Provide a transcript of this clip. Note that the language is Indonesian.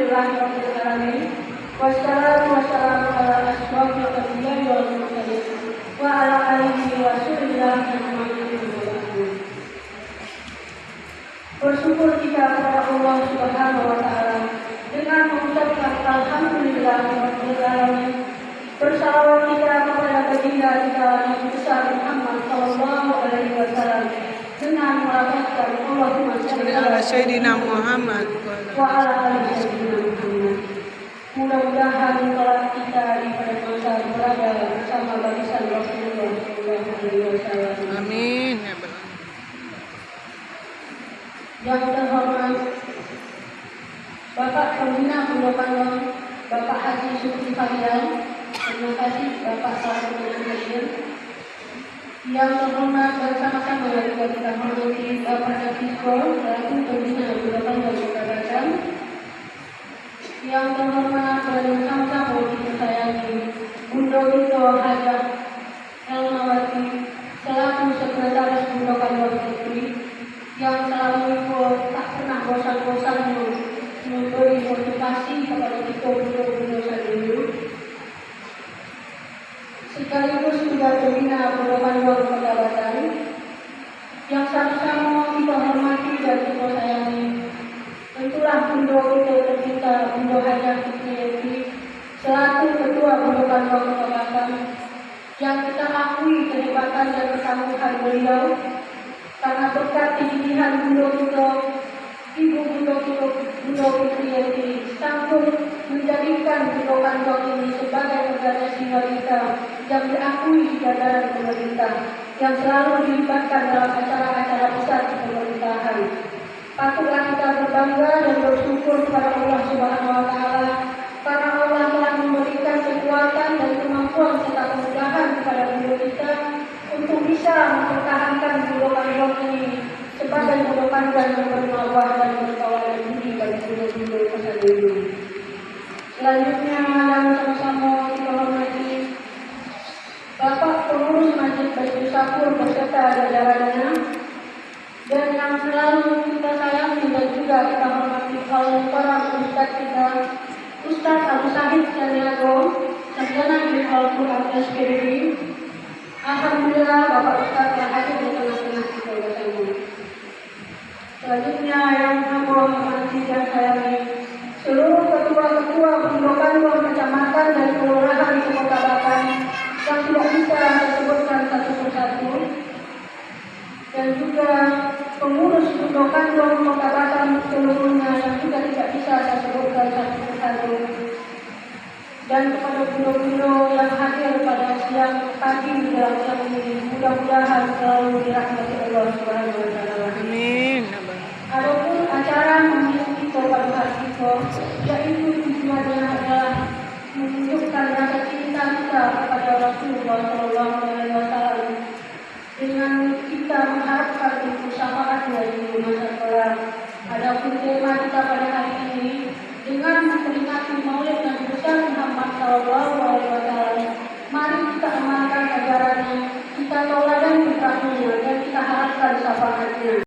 Alhamdulillahirabbil alamin. Wassalamu ala asyrofil anbiya'i wal mursalin wa ala alihi wa sahbihi ajma'in. Bersyukur kita kepada Allah Subhanahu wa taala dengan mengucapkan alhamdulillahirabbil alamin. Bersalawat kita kepada baginda kita Nabi besar Muhammad sallallahu alaihi wasallam dengan melafazkan Allahumma shalli ala sayyidina Muhammad wa ala ali sayyidina Muhammad. Mudah-mudahan salat kita di pada masa berada bersama barisan Rasulullah sallallahu alaihi wasallam. Amin. Yang terhormat Bapak Pembina Pondok Bapak Haji Syukri Fadilan, terima kasih Bapak Salah Hadir. Yang terhormat bersama-sama juga kita hormati Bapak Nafisko selaku Pembina Pondok Kota Batam. Yang terhormat dan sama-sama kita sayangi Bunda Tito Hajah Elmawati selaku Sekretaris Pondok Putri yang selalu tak pernah bosan-bosan memberi motivasi kepada kita bunda-bunda dulu. Sekaligus juga pembina Pondok Kota Batam yang sama-sama kita hormati dan kita sayangi. Tentulah bunda kita tercinta Bunda Hajah Fitriati selaku Ketua Pondok Kota Batam yang kita akui kehebatan dan ketangguhan beliau. Karena berkat kegigihan bunda kita, ibu bunda Fitriati sanggup menjadikan Pondok Kota ini sebagai organisasi wanita yang diakui di jajaran pemerintah, yang selalu dilibatkan dalam acara-acara besar pemerintahan. Patutlah kita berbangga dan bersyukur kepada Allah Subhanahu wa taala karena Allah telah memberikan kekuatan dan kemampuan serta kemudahan kepada bunda kita untuk bisa mempertahankan Pondok ini sebagai pondok yang bermarwah dan berkawalan budi bagi bunda-bunda masa dulu. Selanjutnya yang sama-sama kita hormati Bapak Pengurus Masjid Baitul Sakur beserta jajarannya, dan yang selalu kita sayangi dan juga kita hormati para ustaz kita, Ustaz Abu Sahid Sandiago, sarjana ilmu Al-Quran SPDI. Alhamdulillah Bapak Ustaz telah hadir di tengah-tengah kita bersama. Selanjutnya yang saya hormati dan sayangi seluruh ketua-ketua pondok kecamatan dan kelurahan di Kota Batam yang tidak bisa disebutkan satu persatu, dan juga pengurus Pondok Kota Batam seluruhnya yang juga tidak bisa saya sebutkan satu persatu, dan kepada bunda-bunda yang hadir pada siang pagi dalam siang ini, mudah-mudahan selalu dirahmati Allah Subhanahu wa taala. Amin. Adapun acara memiliki pada hari kita, yaitu tujuannya adalah menunjukkan rasa cinta kita kepada Rasulullah sallallahu alaihi wasallam dengan kita mengharapkan untuk syafaatnya di masa kelak. Adapun tema kita pada hari ini